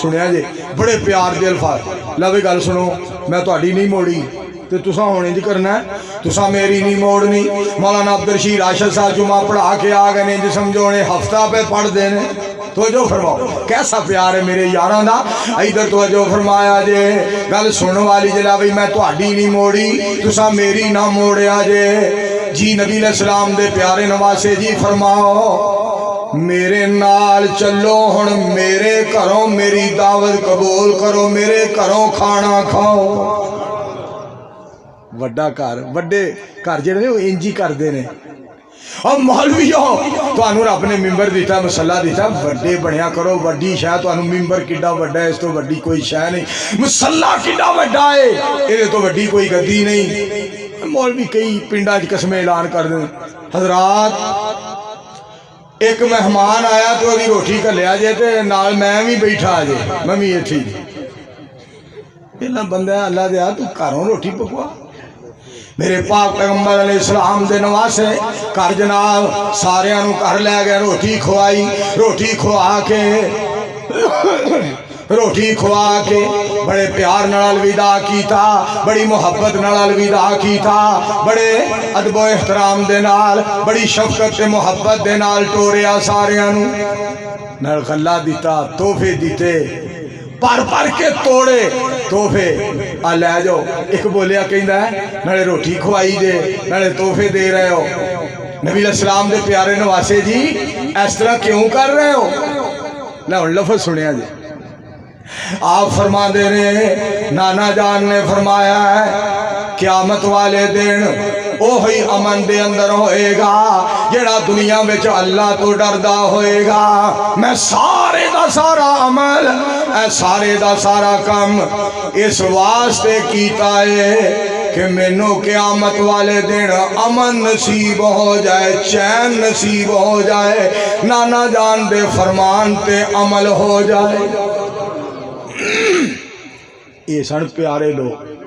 सुनिया जे बड़े प्यार दे अल्फाज ला भी गल सुनो मैं तुहाडी नहीं मोड़ी तो तुसा हुण इंज करना है तुसा मेरी नहीं मोड़नी। मौलाना अब्दुल रशीद आशद साहब जुमा पढ़ा के आ गए इंज समझोने हफ्ता पे पढ़ते हैं। तवज्जो फरमाओ कैसा प्यार है मेरे यारां दा। इधर तवज्जो फरमाया जे गल सुन वाली जला भी मैं तुहाडी नहीं मोड़ी तुसा मेरी ना मोड़िया जे जी। नबी अलैहिस्सलाम दे प्यारे नवासे जी फरमाओ मेरे नाल चलो हुण मेरे घरों मेरी दावत कबूल करो मेरे घरों खाना खाओ। वड्डा घर वड्डे घर जिहड़े ने इंज ही करदे ने। और मौलवियो तुहानू रब ने मिंबर दिता मसला दिता वड्डे बनिया करो वड्डी शह तुहानू मिंबर किड्डा वड्डा है इस तो वड्डी कोई शह नहीं। मसला किड्डा वड्डा है इहदे तो वड्डी कोई गद्दी नहीं। मौलवी कई पिंडां च कसमें ऐलान कर दें हजरात एक मेहमान आया तो अभी रोटी घलिया जे ते नाल मैं भी बैठा जे मैं भी इत्थे पहला बंदा अल्लाह दे तू घरों रोटी पकवा। मेरे पाक पैगंबर अलैहिस्सलाम दे नवासे घर जनाब सारियां नू घर लै गए रोटी खुआ के बड़े प्यार नाल अलविदा कीता बड़ी मुहब्बत नाल अलविदा कीता बड़े अदबो एहतराम दे नाल बड़ी शफकत ते मुहब्बत दे नाल टोरिया सारियां नू नाल गल्ला दिता तोहफे दिते पर के तोड़े तोहफे आ लै जाओ। एक बोलिया कहंदा है नाले रोटी खुआई दे नाले तोहफे दे रहे हो। नबी अलैहिस्सलाम दे प्यारे नवासे जी इस तरह क्यों कर रहे हो? लै हुण लफ्ज़ सुनिया जी आप फरमाते ने नाना जान ने फरमाया है क़यामत वाले दिन ओही अमन दे अंदर होएगा जेड़ा दुनिया में अल्लाह तो डरदा होएगा। मैं सारे दा सारा अमल सारे दा सारा कम इस वास्ते कीता है कि मैनू क़यामत वाले दिन अमन नसीब हो जाए चैन नसीब हो जाए नाना जान दे फरमान ते अमल हो जाए। ये सन प्यारे लोग।